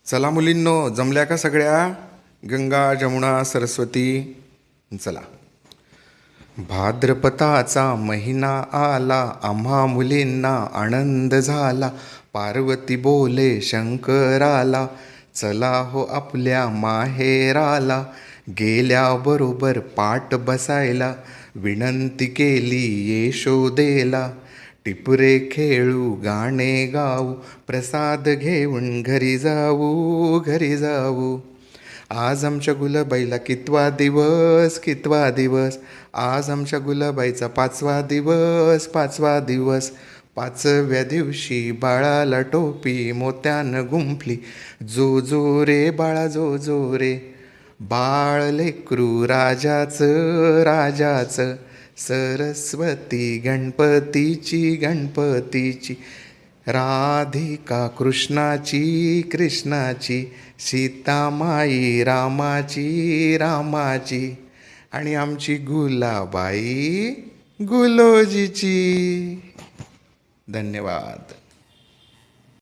चला मुलींनो, जमल्या का सगळ्या? गंगा जमुना सरस्वती. चला. भाद्रपदाचा महिना आला, आम्हा मुलींना आनंद झाला. पार्वती बोले शंकराला, चला हो आपल्या माहेराला. गेल्याबरोबर पाठ बसायला, विनंती केली यशोदेला. टिपरे खेळू, गाणे गाऊ, प्रसाद घेऊन घरी जाऊ, घरी जाऊ. आज आमच्या गुलाबाईला कितवा दिवस, कितवा दिवस. आज आमच्या गुलाबाईचा 5वा दिवस, 5वा दिवस. 5व्या दिवशी बाळाला टोपी मोत्यानं गुंफली. जो जो रे बाळा, जो जो रे. बाळ लेकरू राजाचं, राजाचं. सरस्वती गणपतीची, गणपतीची. राधिका कृष्णाची, कृष्णाची. सीतामाई रामाची, रामाची. आणि आमची गुलाबाई गुलोजीची. धन्यवाद.